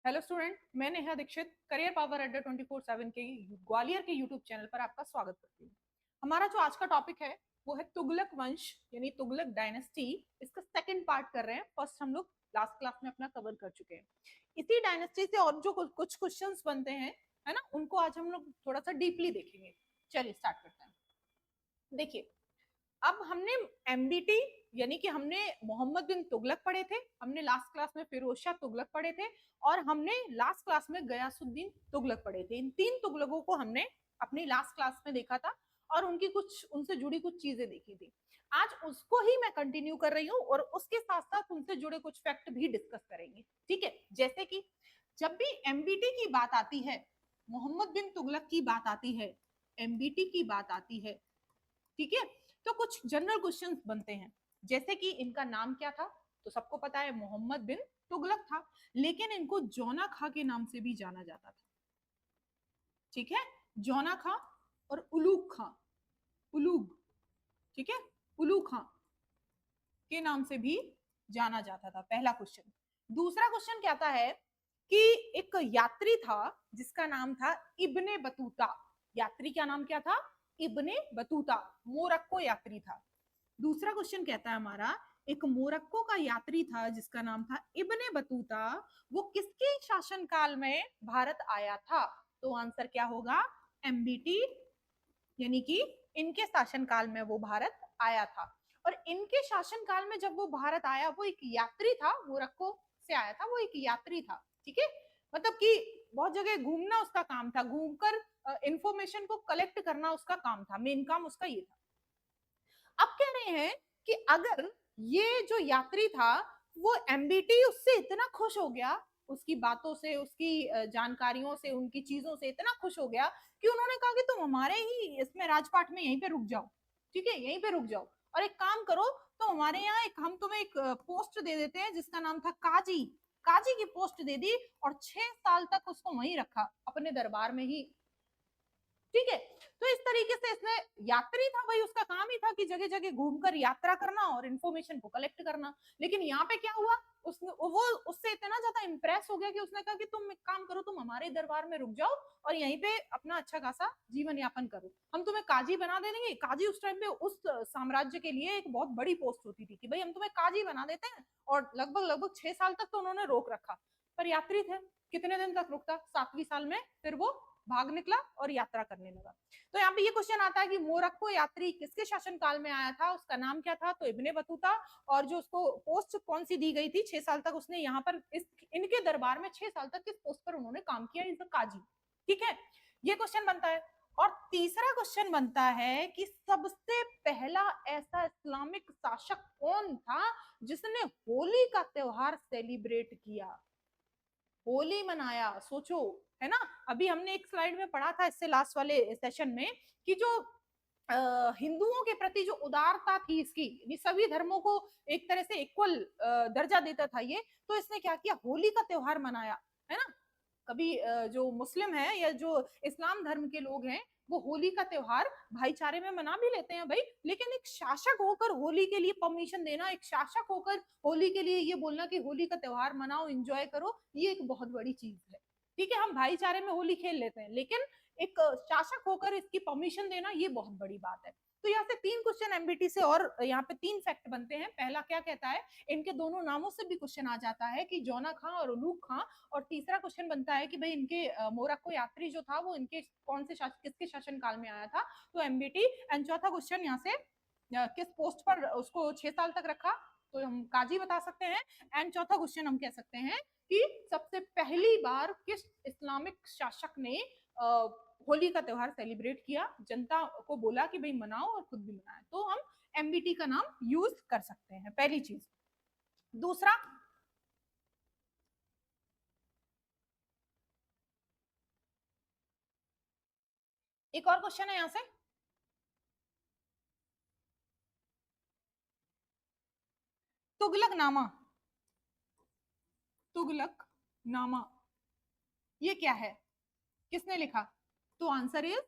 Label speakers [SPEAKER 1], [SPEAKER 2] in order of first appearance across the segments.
[SPEAKER 1] Hello student, मैं Neha Dixit career power अड्डा 24/7 के ग्वालियर के यूट्यूब चैनल पर आपका स्वागत करती हूँ। हमारा जो आज का टॉपिक है वो है तुगलक वंश यानी तुगलक डायनेस्टी। इसका सेकंड पार्ट कर रहे हैं। फर्स्ट हम लोग लास्ट क्लास में अपना कवर कर चुके हैं। इसी डायनेस्टी से और जो कुछ क्वेश्चंस बनते हैं, है ना, उनको आज हम लोग थोड़ा सा डीपली देखेंगे। चलिए स्टार्ट करते हैं। देखिए, अब हमने एमबीटी यानी कि हमने मोहम्मद बिन तुगलक पढ़े थे, हमने लास्ट क्लास में फिरोज शाह तुगलक पढ़े थे, और हमने लास्ट क्लास में गयासुद्दीन तुगलक पढ़े थे। इन तीन तुगलकों को हमने अपनी लास्ट क्लास में देखा था और उनकी कुछ उनसे जुड़ी कुछ चीजें देखी थी। आज उसको ही मैं कंटिन्यू कर रही हूँ और उसके साथ साथ उनसे जुड़े कुछ फैक्ट भी डिस्कस करेंगे। ठीक है, जैसे कि जब भी एमबीटी की बात आती है, मोहम्मद बिन तुगलक की बात आती है, एमबीटी की बात आती है, ठीक है, तो कुछ जनरल क्वेश्चंस बनते हैं। जैसे कि इनका नाम क्या था, तो सबको पता है मोहम्मद बिन तुगलक था, लेकिन इनको जौना खां के नाम से भी जाना जाता था। ठीक है, जौना खां और उलूग खां, उलूग, ठीक है, उलूग खां के नाम से भी जाना जाता था। पहला क्वेश्चन। दूसरा क्वेश्चन कहता है कि एक यात्री था जिसका नाम था इब्ने बतूता। यात्री का नाम क्या था? इब्ने बतूता, मोरक्को यात्री था। दूसरा क्वेश्चन कहता है हमारा, एक मोरक्को का यात्री था जिसका नाम था इब्ने बतूता, वो किसके शासनकाल में भारत आया था? तो आंसर क्या होगा? एमबीटी, यानी कि इनके शासनकाल में वो भारत आया था। और इनके शासनकाल में जब वो भारत आया, वो एक यात्री था, मोरक्को से आया था, वो एक यात्री था। ठीक है, मतलब कि बहुत जगह घूमना उसका काम था, घूमकर इंफॉर्मेशन को कलेक्ट करना उसका काम था, मेन काम उसका ये था। अब कह रहे हैं कि अगर ये जो यात्री था वो एमबीटी उससे इतना खुश हो गया, उसकी बातों से, उसकी जानकारियों से, उनकी चीजों से इतना खुश हो गया कि उन्होंने कहा कि तुम हमारे ही इसमें राजपाट में यहीं पे रुक जाओ। ठीक है, यहीं पे रुक जाओ और एक काम करो, तो हमारे यहाँ एक, हम तुम्हें एक पोस्ट दे देते हैं जिसका नाम था काजी। काजी की पोस्ट दे दी और 6 साल तक उसको वहीं रखा अपने दरबार में ही। ठीक है, तो इस तरीके से इसने, यात्री था भाई, उसका काम ही था कि जगह जगह घूमकर यात्रा करना और इन्फॉर्मेशन को कलेक्ट करना। लेकिन यहाँ पे क्या हुआ, उसने वो उससे इतना ज्यादा इंप्रेस हो गया कि उसने कहा कि तुम एक काम करो, तुम हमारे दरबार में रुक जाओ और यहीं पे अपना अच्छा खासा जीवन यापन करो, हम तुम्हें काजी बना दे देंगे। काजी उस टाइम पे उस साम्राज्य के लिए एक बहुत बड़ी पोस्ट होती थी कि भाई हम तुम्हें काजी बना देते हैं। और लगभग लगभग 6 साल तक तो उन्होंने रोक रखा, पर यात्री थे, कितने दिन तक रुकता? 7वीं साल में फिर वो भाग निकला और यात्रा करने लगा। तो यहाँ पे ये क्वेश्चन आता है कि मोरक्को यात्री किसके शासनकाल में आया था, उसका नाम क्या था? तो इब्ने बतूता। और जो उसको पोस्ट कौन सी दी गई थी, 6 साल तक उसने यहाँ पर इनके दरबार में 6 साल तक किस पोस्ट पर उन्होंने काम किया? इज काजी। ठीक है, ये क्वेश्चन बनता है। और तीसरा क्वेश्चन बनता है कि सबसे पहला ऐसा इस्लामिक शासक कौन था जिसने होली का त्योहार सेलिब्रेट किया, होली मनाया? सोचो, है ना। अभी हमने एक स्लाइड में पढ़ा था इससे लास्ट वाले सेशन में कि जो हिंदुओं के प्रति जो उदारता थी इसकी, सभी धर्मों को एक तरह से इक्वल दर्जा देता था ये, तो इसने क्या किया? होली का त्योहार मनाया, है ना। कभी जो मुस्लिम है या जो इस्लाम धर्म के लोग हैं, वो होली का त्योहार भाईचारे में मना भी लेते हैं भाई, लेकिन एक शासक होकर होली के लिए परमिशन देना, एक शासक होकर होली के लिए ये बोलना कि होली का त्योहार मनाओ, एंजॉय करो, ये एक बहुत बड़ी चीज है। ठीक है, हम भाईचारे में होली खेल लेते हैं, लेकिन एक शासक होकर इसकी परमिशन देना, ये बहुत बड़ी बात है। तो यहाँ से 3 क्वेश्चन एमबीटी से, और यहाँ पे 3 फैक्ट बनते हैं। पहला क्या कहता है, इनके दोनों नामों से भी क्वेश्चन आ जाता है कि जौना खां और उलूग खां। और तीसरा क्वेश्चन बनता है कि भाई इनके मोरक्को यात्री जो था वो इनके कौन से किसके शासन काल में आया था, तो एमबीटी। एंड चौथा क्वेश्चन यहाँ से किस पोस्ट पर उसको 6 साल तक रखा, तो हम काजी बता सकते हैं। एंड चौथा क्वेश्चन हम कह सकते हैं कि सबसे पहली बार किस इस्लामिक शासक ने होली का त्योहार सेलिब्रेट किया, जनता को बोला कि भाई मनाओ और खुद भी मनाए, तो हम एमबीटी का नाम यूज कर सकते हैं, पहली चीज। दूसरा, एक और क्वेश्चन है यहां से, तुगलकनामा, तुगलकनामा ये क्या है, किसने लिखा? तो आंसर इज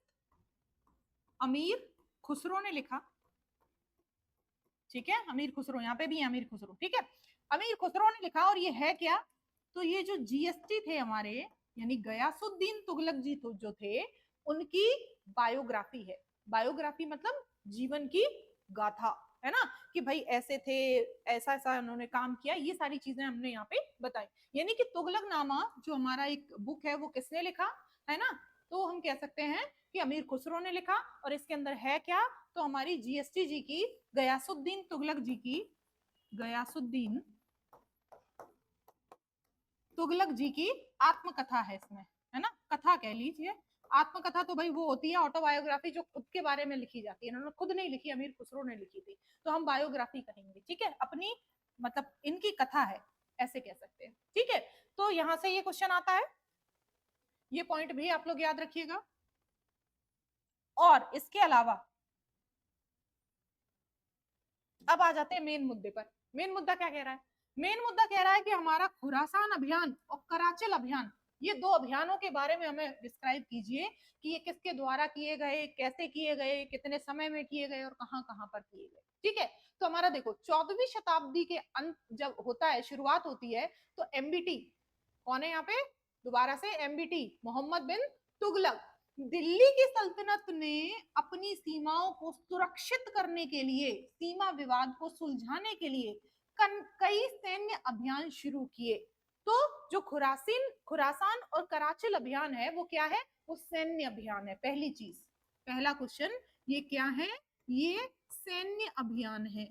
[SPEAKER 1] अमीर खुसरो ने लिखा। ठीक है, अमीर खुसरो, यहाँ पे भी है अमीर खुसरो। ठीक है, अमीर खुसरो ने लिखा। और ये है क्या? तो ये जो जीएसटी थे हमारे, यानी गयासुद्दीन तुगलक जी तो जो थे, उनकी बायोग्राफी है। बायोग्राफी मतलब जीवन की गाथा, है ना, कि भाई ऐसे थे, ऐसा ऐसा उन्होंने काम किया, ये सारी चीजें हमने यहाँ पे बताई। यानी कि तुगलकनामा जो हमारा एक बुक है वो किसने लिखा, है ना, तो हम कह सकते हैं कि अमीर खुसरो ने लिखा। और इसके अंदर है क्या, तो हमारी जीएसटी जी की, गयासुद्दीन तुगलक जी की, गयासुद्दीन तुगलक जी की आत्मकथा है इसमें, है ना, कथा कह लीजिए। आत्मकथा तो भाई वो होती है ऑटोबायोग्राफी जो खुद के बारे में लिखी जाती है, इन्होंने खुद नहीं लिखी, अमीर खुसरो ने लिखी थी, तो हम बायोग्राफी कहेंगे, ठीक है, अपनी मतलब इनकी कथा है, ऐसे कह सकते हैं, ठीक है। तो यहां से ये क्वेश्चन आता है, ये पॉइंट भी आप लोग याद रखिएगा। और इसके अलावा अब आ जाते हैं मेन मुद्दे पर। मेन मुद्दा क्या कह रहा है, मेन मुद्दा कह रहा है कि हमारा खुरासान अभियान और कराचल अभियान, ये दो अभियानों के बारे में हमें डिस्क्राइब कीजिए कि ये किसके द्वारा किए गए, कैसे किए गए, कितने समय में किए गए और कहां कहां पर किए गए, ठीक है। तो हमारा देखो 14वीं शताब्दी के अंत जब होता है, शुरुआत होती है, तो एमबीटी कौन है यहाँ पे, दोबारा से एमबीटी, मोहम्मद बिन तुगलक, दिल्ली की सल्तनत ने अपनी सीमाओं को सुरक्षित करने के लिए, सीमा विवाद को सुलझाने के लिए कई सैन्य अभियान शुरू किए। तो जो खुरासान और कराचिल अभियान है वो क्या है, वो सैन्य अभियान है। पहली चीज, पहला क्वेश्चन ये क्या है, ये सैन्य अभियान है,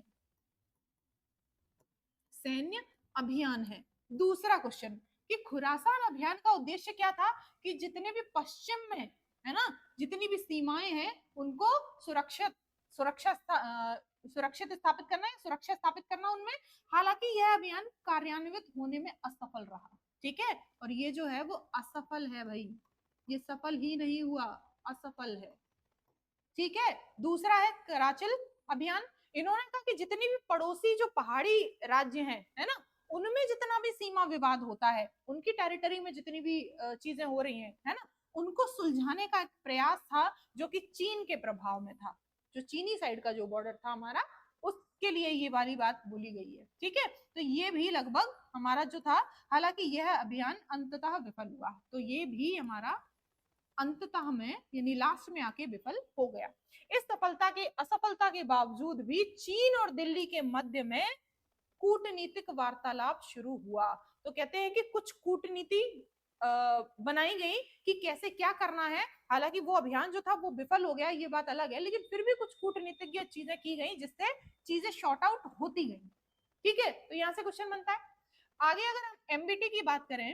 [SPEAKER 1] सैन्य अभियान है। दूसरा क्वेश्चन कि खुरासान अभियान का उद्देश्य क्या था, कि जितने भी पश्चिम में, है ना, जितनी भी सीमाएं हैं उनको सुरक्षित सुरक्षा सुरक्षित स्थापित करना है, सुरक्षा स्थापित करना उनमें। हालांकि यह अभियान कार्यान्वित होने में असफल रहा, ठीक है, और ये जो है वो असफल है भाई, ये सफल ही नहीं हुआ, असफल है, ठीक है। दूसरा है कराचिल अभियान, इन्होंने कहा कि जितनी भी पड़ोसी जो पहाड़ी राज्य हैं, है ना, उनमें जितना भी सीमा विवाद होता है, उनकी टेरिटरी में जितनी भी चीजें हो रही हैं, है ना, उनको सुलझाने का एक प्रयास था, जो कि चीन के प्रभाव में था, जो चीनी साइड का जो बॉर्डर था हमारा, उसके लिए ये वाली बात बोली गई है, ठीक है। तो ये भी लगभग हमारा जो था, हालांकि यह अभियान अंततः विफल हुआ, तो ये भी हमारा अंततः में यानी लास्ट में आके विफल हो गया। इस सफलता के असफलता के बावजूद भी चीन और दिल्ली के मध्य में कूटनीतिक वार्तालाप शुरू हुआ। तो कहते हैं कि कुछ कूटनीति बनाई गई कि कैसे क्या करना है। हालांकि वो अभियान जो था वो विफल हो गया, ये बात अलग है, लेकिन फिर भी कुछ कूटनीतिक चीजें की गई जिससे चीजें शॉर्ट आउट होती गई, ठीक है। तो यहाँ से क्वेश्चन बनता है। आगे अगर हम एमबीटी की बात करें,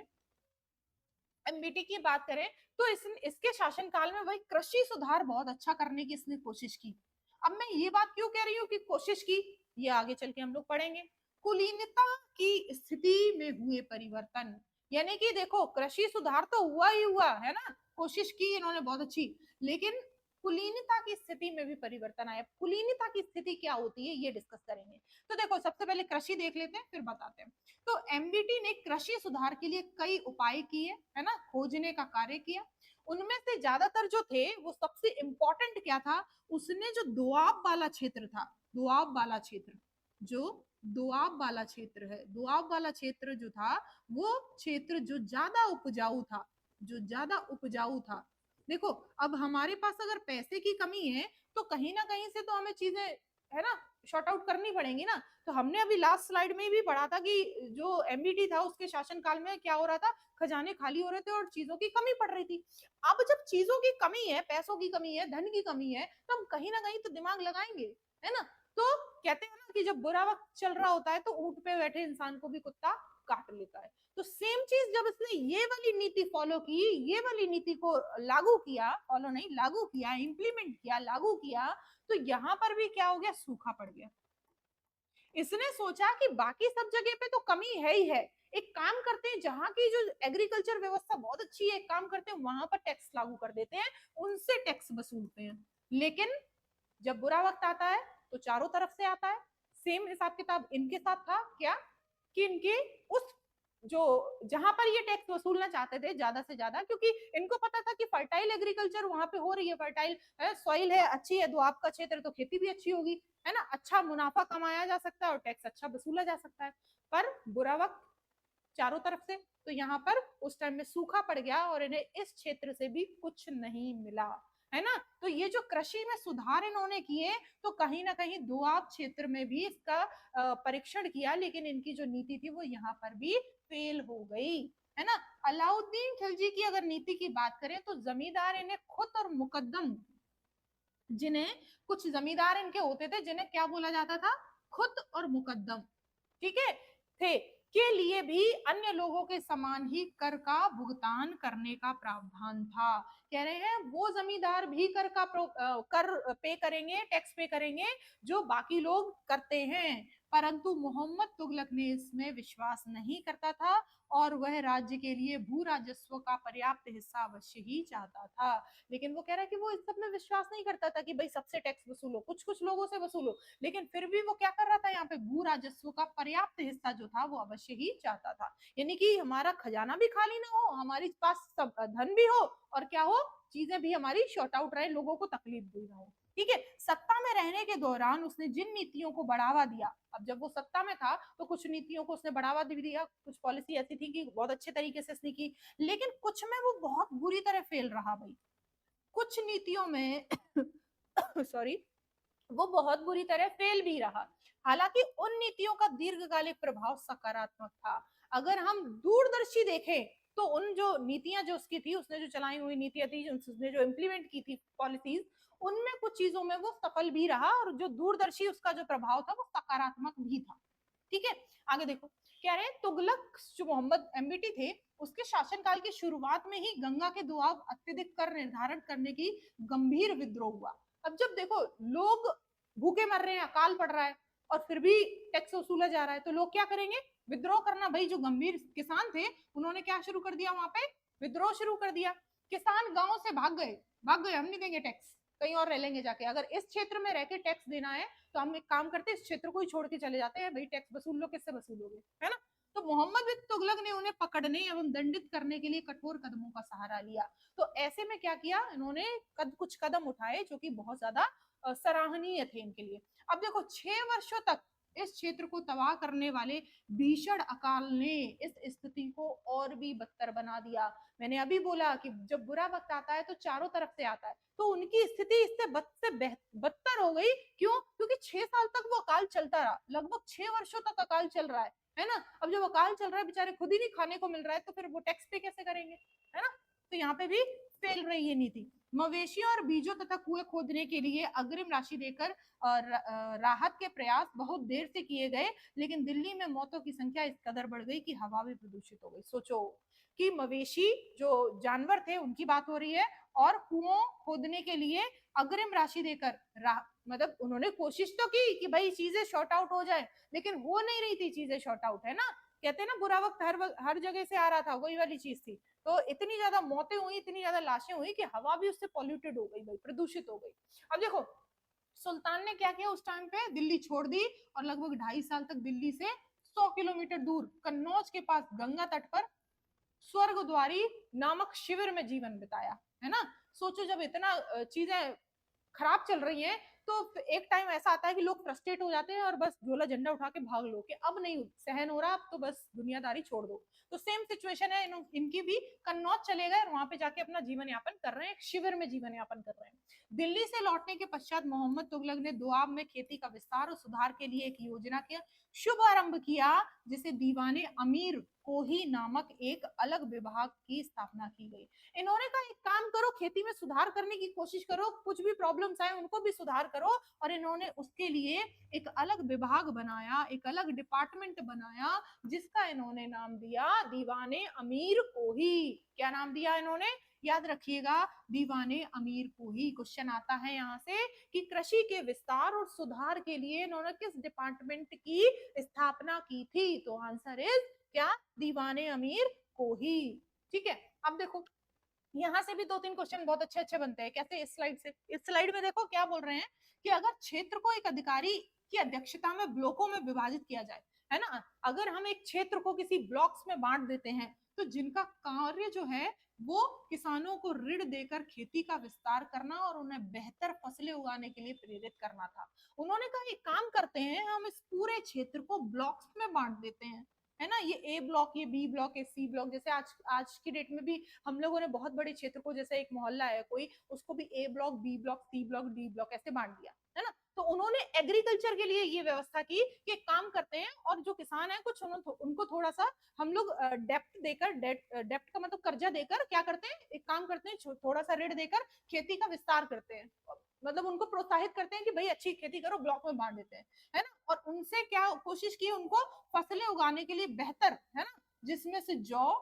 [SPEAKER 1] एमबीटी की बात करें, तो इसके शासनकाल में वही कृषि सुधार बहुत अच्छा करने की इसने कोशिश की। अब मैं ये बात क्यों कह रही हूँ कि कोशिश की, ये आगे चल के हम लोग पढ़ेंगे। कुलीनता की स्थिति में हुए परिवर्तन, यानी कि देखो कृषि सुधार तो हुआ ही हुआ है ना, कोशिश की इन्होंने बहुत अच्छी, लेकिन कुलीनता की स्थिति में भी परिवर्तन आया। कुलीनता की स्थिति क्या होती है ये डिस्कस करेंगे। तो देखो सबसे पहले कृषि देख लेते हैं, फिर बताते हैं। तो एमबीटी ने कृषि सुधार के लिए कई उपाय किए, है ना, खोजने का कार्य किया। उनमें से ज्यादातर जो थे वो सबसे इंपॉर्टेंट क्या था, उसने जो दोआब वाला क्षेत्र था, दोआब वाला क्षेत्र, जो दोआब वाला क्षेत्र है, दोआब वाला क्षेत्र जो था, वो क्षेत्र जो ज्यादा उपजाऊ था, जो ज्यादा उपजाऊ था। देखो अब हमारे पास अगर पैसे की कमी है तो कहीं ना कहीं से तो हमें चीजें, है ना, शॉर्ट आउट करनी पड़ेंगी ना। तो हमने अभी लास्ट स्लाइड में भी पढ़ा था कि जो एमबीटी था उसके शासनकाल में क्या हो रहा था, खजाने खाली हो रहे थे और चीजों की कमी पड़ रही थी। अब जब चीजों की कमी है, पैसों की कमी है, धन की कमी है, तो हम कहीं ना कहीं तो दिमाग लगाएंगे, है ना। तो कहते हैं ना कि जब बुरा वक्त चल रहा होता है तो ऊंट पे बैठे इंसान को भी कुत्ता काट लेता है। तो सेम चीज जब इसने ये वाली नीति फॉलो की, ये वाली नीति को लागू किया, फॉलो नहीं लागू किया, इंप्लीमेंट किया, लागू किया, तो यहां पर भी क्या हो गया, सूखा पड़ गया। इसने सोचा कि बाकी सब जगह पे तो कमी है ही है, एक काम करते हैं, जहां की जो एग्रीकल्चर व्यवस्था बहुत अच्छी है, एक काम करते हैं वहां पर टैक्स लागू कर देते हैं, उनसे टैक्स वसूलते हैं। लेकिन जब बुरा वक्त आता है तो चारों तरफ से आता है। सेम हिसाब किताब इनके साथ था क्या, कि इनके उस जो जहां पर ये टैक्स वसूलना चाहते थे ज्यादा से ज्यादा, क्योंकि इनको पता था कि फर्टाइल एग्रीकल्चर वहां पे हो रही है, फर्टाइल सॉइल है, अच्छी है, दुआब का क्षेत्र, तो खेती भी अच्छी होगी, है ना, अच्छा मुनाफा कमाया जा सकता है और टैक्स अच्छा वसूला जा सकता है। पर बुरा वक्त चारों तरफ से, तो यहाँ पर उस टाइम में सूखा पड़ गया और इन्हें इस क्षेत्र से भी कुछ नहीं मिला, है ना। तो ये जो कृषि में सुधार इन्होंने किए, तो कहीं ना कहीं दोआब क्षेत्र में भी इसका परीक्षण किया, लेकिन इनकी जो नीति थी वो यहाँ पर भी फेल हो गई, है ना। अलाउद्दीन खिलजी की अगर नीति की बात करें तो जमींदार इन्हें खुद और मुकद्दम, जिन्हें कुछ जमींदार इनके होते थे जिन्हें क्या बोला जाता था, खुद और मुकद्दम, ठीक है, थे, के लिए भी अन्य लोगों के समान ही कर का भुगतान करने का प्रावधान था। कह रहे हैं वो जमींदार भी कर पे करेंगे, टैक्स पे करेंगे जो बाकी लोग करते हैं, परंतु मोहम्मद तुगलक ने इसमें विश्वास नहीं करता था और वह राज्य के लिए भू राजस्व का पर्याप्त हिस्सा अवश्य ही चाहता था। लेकिन वो कह रहा है कि वो इस सब में विश्वास नहीं करता था कि भाई सबसे टैक्स वसूलो, कुछ कुछ लोगों से वसूलो, लेकिन फिर भी वो क्या कर रहा था, यहाँ पे भू राजस्व का पर्याप्त हिस्सा जो था वो अवश्य ही चाहता था, यानी कि हमारा खजाना भी खाली ना हो, हमारे पास सब धन भी हो और क्या हो, चीजें भी हमारी शॉर्ट आउट रहे, लोगों को तकलीफ भी ना हो, ठीक है। सत्ता में रहने के दौरान उसने जिन नीतियों को बढ़ावा दिया, अब जब वो सत्ता में था तो कुछ नीतियों को उसने बढ़ावा भी दिया, कुछ पॉलिसी ऐसी थी कि बहुत अच्छे तरीके से उसने की, लेकिन कुछ में वो बहुत बुरी तरह फेल रहा भाई, कुछ नीतियों में सॉरी वो बहुत बुरी तरह फेल भी रहा। हालांकि उन नीतियों का दीर्घकालिक प्रभाव सकारात्मक था। अगर हम दूरदर्शी देखें तो उन जो नीतियां जो उसकी थी, उसने जो चलाई हुई नीतियां थी, उसने जो इम्प्लीमेंट की थी पॉलिसीज, उनमें कुछ चीजों में वो सफल भी रहा और जो दूरदर्शी उसका जो प्रभाव था वो सकारात्मक भी था, ठीक है। आगे देखो, कह रहे हैं तुगलक जो मोहम्मद एमबीटी थे, उसके शासनकाल की शुरुआत में ही गंगा के दोआब अत्यधिक कर निर्धारण करने की गंभीर विद्रोह हुआ। अब जब देखो लोग भूखे मर रहे हैं, अकाल पड़ रहा है और फिर भी टैक्स वसूला जा रहा है, तो लोग क्या करेंगे, विद्रोह करना। भाई जो गंभीर किसान थे उन्होंने क्या शुरू कर दिया, वहां पे विद्रोह शुरू कर दिया, किसान गांव से भाग गए, हम नहीं देंगे टैक्स, कहीं और रह लेंगे जाके, अगर इस क्षेत्र में रह के टैक्स देना है तो हम एक काम करते हैं, इस क्षेत्र को ही छोड़ के चले जाते हैं, भाई टैक्स वसूल लो, किससे वसूलोगे, है ना। तो मोहम्मद बिन तुगलक ने उन्हें पकड़ने एवं दंडित करने के लिए कठोर कदमों का सहारा लिया। तो ऐसे में क्या किया इन्होंने, कुछ कदम उठाए जो कि बहुत ज्यादा सराहनीय थे इनके लिए। अब देखो 6 वर्षों तक इस क्षेत्र को तबाह करने वाले भीषण अकाल ने इस स्थिति को और भी बदतर बना दिया। मैंने अभी बोला कि जब बुरा वक्त आता है तो चारों तरफ से आता है, तो उनकी स्थिति इससे बदतर हो गई। क्यों? क्योंकि 6 साल तक वो अकाल चलता रहा, लगभग 6 वर्षों तक अकाल चल रहा है ना। अब जब अकाल चल रहा है, बेचारे खुद ही नहीं खाने को मिल रहा है, तो फिर वो टैक्स पे कैसे करेंगे, है ना। तो यहाँ पे भी फेल रही है नीति। मवेशियों और बीजों तथा कुएं खोदने के लिए अग्रिम राशि देकर राहत के प्रयास बहुत देर से किए गए, लेकिन दिल्ली में मौतों की संख्या इस कदर बढ़ गई कि हवा भी प्रदूषित हो गई। सोचो कि मवेशी जो जानवर थे उनकी बात हो रही है, और कुओं खोदने के लिए अग्रिम राशि देकर मतलब उन्होंने कोशिश तो की कि भाई चीजें शॉर्ट आउट हो जाए, लेकिन हो नहीं रही थी चीजें शॉर्ट आउट, है ना। कहते हैं ना बुरा वक्त हर जगह से आ रहा था, वही वाली चीज थी। तो इतनी ज्यादा मौतें हुई, इतनी ज्यादा लाशें हुई कि हवा भी उससे पॉल्यूटेड हो गई भाई, प्रदूषित हो गई। अब देखो सुल्तान ने क्या किया, उस टाइम पे दिल्ली छोड़ दी और लगभग 2.5 साल तक दिल्ली से 100 किलोमीटर दूर कन्नौज के पास गंगा तट पर स्वर्गद्वारी नामक शिविर में जीवन बिताया, है ना। सोचो जब इतना चीजें खराब चल रही है, तो एक टाइम ऐसा आता है कि लोग फ्रस्ट्रेट हो जाते हैं और बस झोला झंडा उठा के भाग लो कि अब नहीं सहन हो रहा, अब तो बस दुनियादारी छोड़ दो। तो सेम सिचुएशन है इनकी भी, कन्नौज चले गए और वहां पे जाके अपना जीवन यापन कर रहे हैं, एक शिविर में जीवन यापन कर रहे हैं। दिल्ली से लौटने के पश्चात मोहम्मद तुगलक ने दोआब में खेती का विस्तार और सुधार के लिए एक योजना का शुभ आरंभ किया, जिसे दीवाने अमीर कोही नामक एक अलग विभाग की स्थापना की गई। इन्होंने कहा एक काम करो, खेती में सुधार करने की कोशिश करो, कुछ भी प्रॉब्लम्स आए उनको भी सुधार करो, और इन्होंने उसके लिए एक अलग विभाग बनाया, एक अलग डिपार्टमेंट बनाया, जिसका इन्होंने नाम दिया दीवाने अमीर कोही। क्या नाम दिया इन्होंने, याद रखिएगा, दीवाने अमीर कोही। क्वेश्चन आता है यहाँ से कि कृषि के विस्तार और सुधार के लिए इन्होंने किस डिपार्टमेंट की स्थापना की थी, तो आंसर इज क्या, दीवाने अमीर कोही, ठीक है। अब देखो यहाँ से भी 2-3 क्वेश्चन बहुत अच्छे अच्छे बनते हैं। कैसे, इस स्लाइड से, इस स्लाइड में देखो क्या बोल रहे हैं कि अगर क्षेत्र को एक अधिकारी की अध्यक्षता में ब्लॉकों में विभाजित किया जाए, है ना, अगर हम एक क्षेत्र को किसी ब्लॉक्स में बांट देते हैं, तो जिनका कार्य जो है वो किसानों को ऋण देकर खेती का विस्तार करना और उन्हें बेहतर फसलें उगाने के लिए प्रेरित करना था। उन्होंने कहा एक काम करते हैं, हम इस पूरे क्षेत्र को ब्लॉक्स में बांट देते हैं, है ना, ये ए ब्लॉक, ये बी ब्लॉक, ये सी ब्लॉक। जैसे आज आज की डेट में भी हम लोगों ने बहुत बड़े क्षेत्र को, जैसे एक मोहल्ला है कोई, उसको भी A block, B block, C block, D block ऐसे बांट दिया, है ना। तो उन्होंने एग्रीकल्चर के लिए ये व्यवस्था की कि काम करते हैं, और जो किसान है कुछ उनको थोड़ा सा हम लोग डेप्ट देकर, डेप्ट का मतलब कर्जा देकर क्या करते हैं, एक काम करते हैं, थोड़ा सा ऋण देकर खेती का विस्तार करते हैं, मतलब उनको प्रोत्साहित करते हैं कि भाई अच्छी खेती करो, ब्लॉक में बांट देते हैं, है ना। और उनसे क्या कोशिश की, उनको फसलें उगाने के लिए बेहतर, है ना, जिसमें से जौ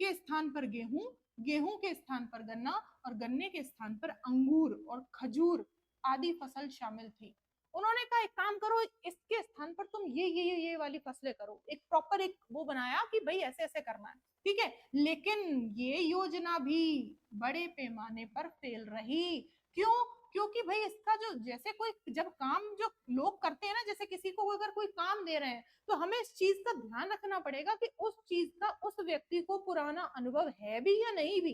[SPEAKER 1] के स्थान पर गेहूं, गेहूं के स्थान पर गन्ना, और गन्ने के स्थान पर अंगूर और खजूर आदि फसल शामिल थी। उन्होंने कहा एक काम करो, इसके स्थान पर तुम ये वाली फसलें करो, एक प्रॉपर एक वो बनाया कि भाई ऐसे ऐसे करना है, ठीक है। लेकिन ये योजना भी बड़े पैमाने पर फेल रही। क्यों? क्योंकि भाई इसका जो, जैसे कोई जब काम जो लोग करते हैं ना, जैसे किसी को अगर कोई काम दे रहे हैं, तो हमें इस चीज का ध्यान रखना पड़ेगा कि उस चीज का उस व्यक्ति को पुराना अनुभव है भी या नहीं भी,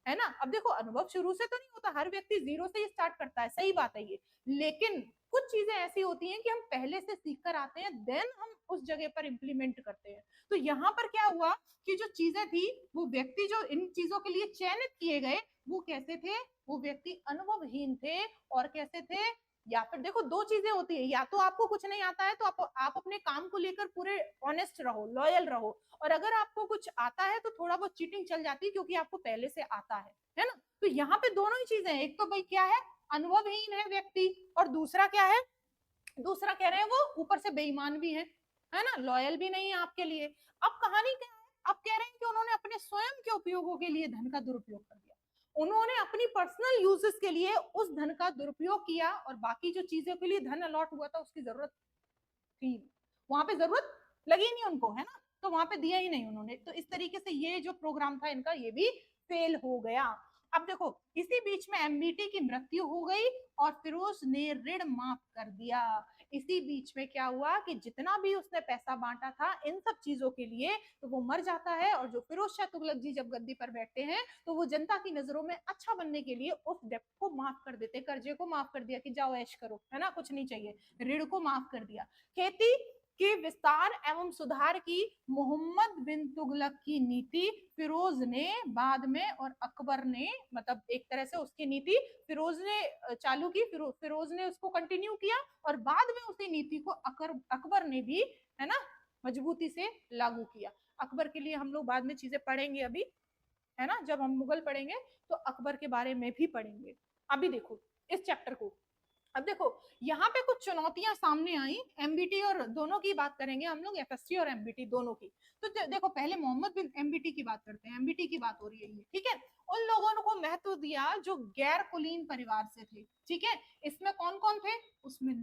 [SPEAKER 1] है ना। अब देखो अनुभव शुरू से तो नहीं होता, हर व्यक्ति जीरो से ही स्टार्ट करता है, सही बात है ये। लेकिन कुछ चीजें ऐसी होती हैं कि हम पहले से सीख कर आते हैं, देन हम उस जगह पर इंप्लीमेंट करते हैं। तो यहाँ पर क्या हुआ कि जो चीजें थी, वो व्यक्ति जो इन चीजों के लिए चयनित किए गए, वो कैसे थे, वो व्यक्ति अनुभवहीन थे, और कैसे थे, या फिर देखो दो चीजें होती है, या तो आपको कुछ नहीं आता है तो आप अपने काम को लेकर पूरे ऑनेस्ट रहो, लॉयल रहो, और अगर आपको कुछ आता है तो थोड़ा बहुत चीटिंग चल जाती है, क्योंकि आपको पहले से आता है ना। तो यहाँ पे दोनों ही चीजें हैं, एक तो भाई क्या है, अनुभवहीन है व्यक्ति, और दूसरा क्या है, दूसरा कह रहे हैं वो ऊपर से बेईमान भी है ना, लॉयल भी नहीं है आपके लिए। अब कहानी क्या है, अब कह रहे हैं कि उन्होंने अपने स्वयं के उपयोगों के लिए धन का दुरुपयोग कर दिया, उन्होंने अपनी पर्सनल यूजेस के लिए उस धन का दुरुपयोग किया, और बाकी जो चीजों के लिए धन अलॉट हुआ था उसकी जरूरत थी, वहां पे जरूरत लगी नहीं उनको, है ना, तो वहां पे दिया ही नहीं उन्होंने। तो इस तरीके से ये जो प्रोग्राम था इनका, ये भी फेल हो गया। अब देखो इसी बीच में एमबीटी की मृत्यु हो गई, और फिरोज ने ऋण माफ कर दिया। इसी बीच में क्या हुआ कि जितना भी उसने पैसा बांटा था इन सब चीजों के लिए, तो वो मर जाता है, और जो फिरोज शाह तुगलक जी जब गद्दी पर बैठते हैं, तो वो जनता की नजरों में अच्छा बनने के लिए उस डेप्ट को माफ कर देते, कर्जे को माफ कर दिया कि जाओ ऐश करो, है ना, कुछ नहीं चाहिए, ऋण को माफ कर दिया। खेती के विस्तार एवं सुधार की मोहम्मद बिन तुगलक की नीति फिरोज ने बाद में, और अकबर ने, मतलब एक तरह से उसकी नीति फिरोज ने चालू की, फिरोज ने उसको कंटिन्यू किया, और बाद में उसी नीति को अकबर ने भी, है ना, मजबूती से लागू किया। अकबर के लिए हम लोग बाद में चीजें पढ़ेंगे अभी, है ना, जब हम मुगल पढ़ेंगे तो अकबर के बारे में भी पढ़ेंगे। अभी देखो इस चैप्टर को, अब देखो यहाँ पे कुछ चुनौतियां सामने आई, एमबीटी और दोनों की बात करेंगे हम लोग, एफएसटी और एमबीटी दोनों की। तो देखो पहले मोहम्मद बिन एमबीटी की बात करते हैं, एमबीटी की बात हो रही है ये, ठीक है। उन लोगों को महत्व दिया जो गैर कुलीन परिवार से थे, ठीक है। इसमें कौन कौन थे, उसमें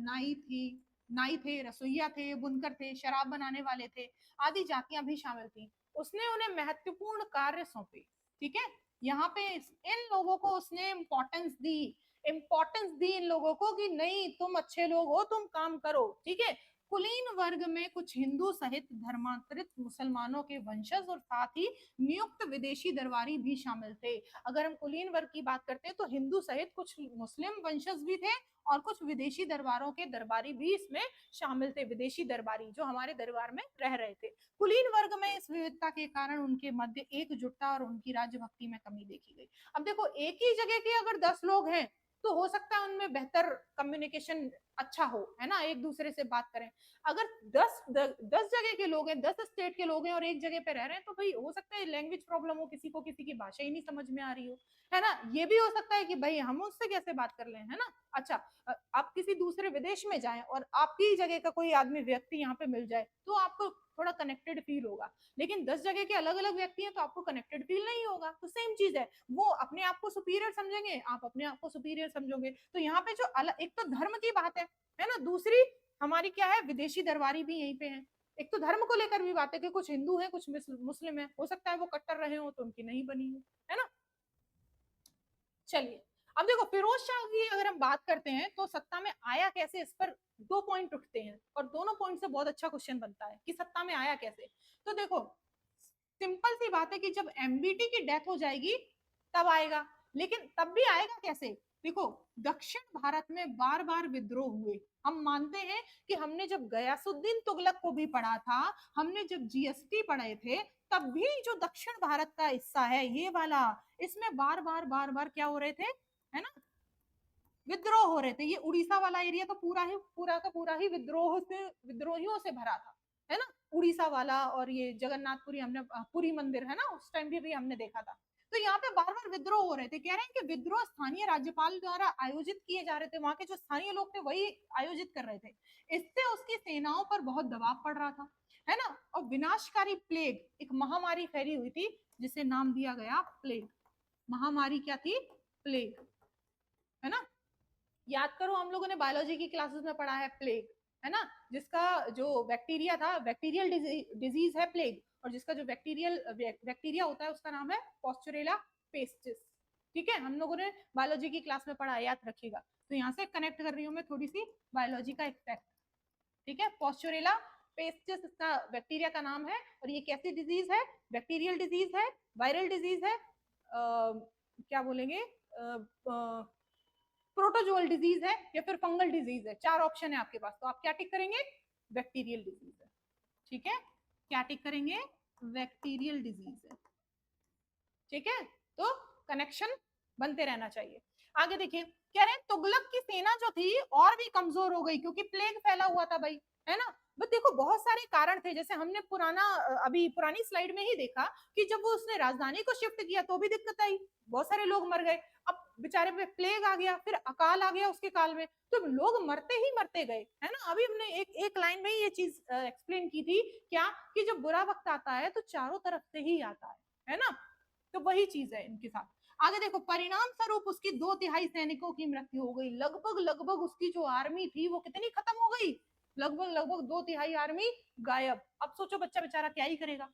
[SPEAKER 1] नाई थे, रसोईया थे, बुनकर थे, शराब बनाने वाले थे, आदि जातियां भी शामिल थी। उसने उन्हें महत्वपूर्ण कार्य सौंपे, ठीक है। यहाँ पे इन लोगों को उसने इंपॉर्टेंस दी इन लोगों को कि नहीं तुम अच्छे लोग हो, तुम काम करो, ठीक है। कुलीन वर्ग में कुछ हिंदू सहित धर्मांतरित मुसलमानों के वंशज, और साथ ही नियुक्त विदेशी दरबारी भी शामिल थे। अगर हम कुलीन वर्ग की बात करते हैं तो हिंदू सहित कुछ मुस्लिम वंशज भी थे, और कुछ विदेशी दरबारों के दरबारी भी इसमें शामिल थे, विदेशी दरबारी जो हमारे दरबार में रह रहे थे। कुलीन वर्ग में इस विविधता के कारण उनके मध्य एकजुटता और उनकी राज्यभक्ति में कमी देखी गई। अब देखो एक ही जगह के अगर 10 लोग हैं तो हो सकता है उनमें बेहतर कम्युनिकेशन अच्छा हो, है ना, एक दूसरे से बात करें। अगर 10 जगह के लोग हैं, 10 स्टेट के लोग हैं, और एक जगह पे रह रहे हैं, तो भाई हो सकता है लैंग्वेज प्रॉब्लम हो, किसी को किसी की भाषा ही नहीं समझ में आ रही हो, है ना। ये भी हो सकता है कि भाई हम उससे कैसे बात कर लें, है ना। अच्छा आप किसी दूसरे विदेश में जाएं और आपकी जगह का कोई आदमी व्यक्ति यहाँ पे मिल जाए तो आपको थोड़ा कनेक्टेड फील होगा, लेकिन 10 जगह के अलग अलग व्यक्ति हैं तो आपको कनेक्टेड फील नहीं होगा। तो सेम चीज है, वो अपने आप को सुपीरियर समझेंगे, आप अपने आप को सुपीरियर समझोगे। तो यहाँ पे जो अलग, एक तो धर्म की बात है ना, दूसरी हमारी क्या है, विदेशी दरबारी भी यहीं पे हैं। एक तो धर्म को लेकर भी बात है कि कुछ हिंदू हैं, कुछ मुस्लिम है, हो सकता है वो कट्टर रहे हो तो उनकी नहीं बनी है ना। चलिए अब देखो फिरोज शाह की अगर हम बात करते हैं तो सत्ता में आया कैसे, इस पर 2 पॉइंट उठते हैं, और दोनों पॉइंट से बहुत अच्छा क्वेश्चन बनता है कि सत्ता में आया कैसे। तो देखो सिंपल सी बात है कि जब एमबीटी की डेथ हो जाएगी तब आएगा, लेकिन तब भी आएगा कैसे, देखो, दक्षिण भारत में बार बार विद्रोह हुए। हम मानते हैं कि हमने जब गयासुद्दीन तुगलक को भी पढ़ा था, हमने जब जीएसटी पढ़े थे, तब भी जो दक्षिण भारत का हिस्सा है ये वाला, इसमें बार बार क्या हो रहे थे, है ना, विद्रोह हो रहे थे। ये उड़ीसा वाला एरिया तो पूरा का पूरा ही विद्रोहियों से भरा था, है ना। उड़ीसा वाला और ये जगन्नाथपुरी, हमने पुरी मंदिर है ना, उस टाइम भी हमने देखा था। तो यहाँ पे बार बार विद्रोह हो रहे थे। कह रहे हैं कि विद्रोह स्थानीय राज्यपाल द्वारा आयोजित किए जा रहे थे, वहां के जो स्थानीय लोग थे वही आयोजित कर रहे थे। इससे उसकी सेनाओं पर बहुत दबाव पड़ रहा था, है ना। और विनाशकारी प्लेग, एक महामारी फैली हुई थी जिसे नाम दिया गया प्लेग। महामारी क्या थी? प्लेग, है ना। याद करो, हम लोगों ने बायोलॉजी की क्लासेस में पढ़ा है प्लेग, है ना, जिसका जो बैक्टीरिया था, बैक्टीरियल डिजीज है प्लेग, और जिसका जो बैक्टीरिया होता है उसका नाम है पॉस्चुरेला पेस्टिस। ठीक है, हम लोगों ने बायोलॉजी की क्लास में पढ़ा है, याद रखिएगा। तो यहाँ से कनेक्ट कर रही हूँ मैं थोड़ी सी बायोलॉजी का एक फैक्ट। ठीक है, पॉस्चुरेला पेस्टिस इसका बैक्टीरिया का नाम है, और ये कैसी डिजीज है? बैक्टीरियल डिजीज है, वायरल डिजीज है, क्या बोलेंगे, प्रोटोजोअल डिजीज है या फिर फंगल डिजीज है। चार ऑप्शन है आपके पास, तो आप क्या टिक करेंगे? बैक्टीरियल डिजीज है। ठीक है, क्या टिक करेंगे? बैक्टीरियल डिजीज है। ठीक है, तो कनेक्शन बनते रहना चाहिए। आगे देखिए, कह रहे हैं तुगलक की सेना जो थी और भी कमजोर हो गई, क्योंकि प्लेग फैला हुआ था भाई, है ना। बट देखो, बहुत सारे कारण थे, जैसे हमने अभी पुरानी स्लाइड में ही देखा कि जब वो उसने राजधानी को शिफ्ट किया तो भी दिक्कत आई, बहुत सारे लोग मर गए। अब बेचारे पे प्लेग आ गया, फिर अकाल आ गया उसके काल में, तो लोग मरते ही मरते गए, है ना। अभी हमने एक लाइन में ही ये चीज एक्सप्लेन की थी, क्या कि जब बुरा वक्त आता है तो चारों तरफ से ही आता है ना। तो वही चीज है इनके साथ। आगे देखो, परिणाम स्वरूप उसकी 2/3 सैनिकों की मृत्यु हो गई। लगभग उसकी जो आर्मी थी वो कितनी खत्म हो गई? लगभग 2/3 आर्मी गायब। अब सोचो बच्चा बेचारा क्या ही करेगा,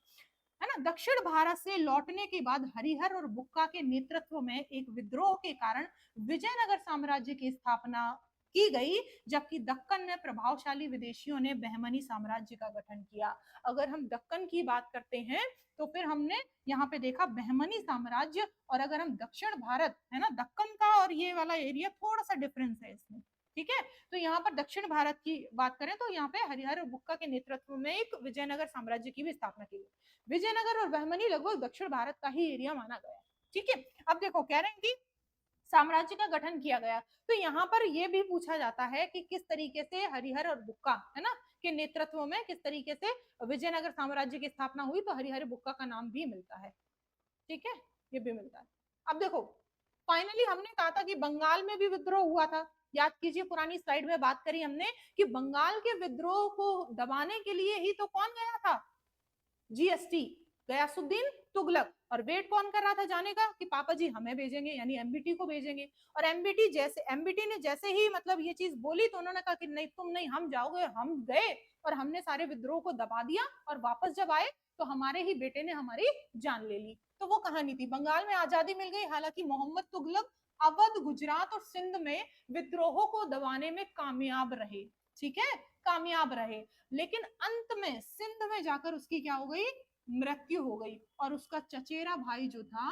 [SPEAKER 1] है ना। दक्षिण भारत से लौटने के बाद हरिहर और बुक्का के नेतृत्व में एक विद्रोह के कारण विजयनगर साम्राज्य की स्थापना की गई, जबकि दक्कन में प्रभावशाली विदेशियों ने बहमनी साम्राज्य का गठन किया। अगर हम दक्कन की बात करते हैं तो फिर हमने यहाँ पे देखा बहमनी साम्राज्य, और अगर हम दक्षिण भारत, है ना, दक्कन का और ये वाला एरिया थोड़ा सा डिफरेंस है इसमें। ठीक है, तो यहाँ पर दक्षिण भारत की बात करें तो यहाँ पे हरिहर और बुक्का के नेतृत्व में एक विजयनगर साम्राज्य की भी स्थापना की गई। विजयनगर और बहमनी लगभग दक्षिण भारत का ही एरिया माना गया। ठीक है, अब देखो, कह रहे हैं कि साम्राज्य का गठन किया गया, तो यहाँ पर यह भी पूछा जाता है कि किस तरीके से हरिहर और बुक्का, है ना, के नेतृत्व में किस तरीके से विजयनगर साम्राज्य की स्थापना हुई, तो हरिहर बुक्का का नाम भी मिलता है। ठीक है, ये भी मिलता है। अब देखो, फाइनली हमने कहा था कि बंगाल में भी विद्रोह हुआ था। याद कीजिए, पुरानी स्लाइड में बात करी हमने कि बंगाल के विद्रोह को दबाने के लिए ही तो कौन गया था? जीएसटी, गयासुद्दीन तुगलक। और वेट कौन कर रहा था जाने का कि पापा जी हमें भेजेंगे, यानी एमबीटी को भेजेंगे। और एमबीटी ने जैसे ही मतलब ये चीज बोली तो उन्होंने कहा कि नहीं, तुम नहीं, हम जाओगे। हम गए और हमने सारे विद्रोह को दबा दिया, और वापस जब आए तो हमारे ही बेटे ने हमारी जान ले ली। तो वो कहानी थी। बंगाल में आजादी मिल गई, हालांकि मोहम्मद तुगलक अवध, गुजरात और सिंध में विद्रोहों को दबाने में कामयाब रहे। ठीक है, कामयाब रहे, लेकिन अंत में सिंध में जाकर उसकी क्या हो गई? मृत्यु हो गई, और उसका चचेरा भाई जो था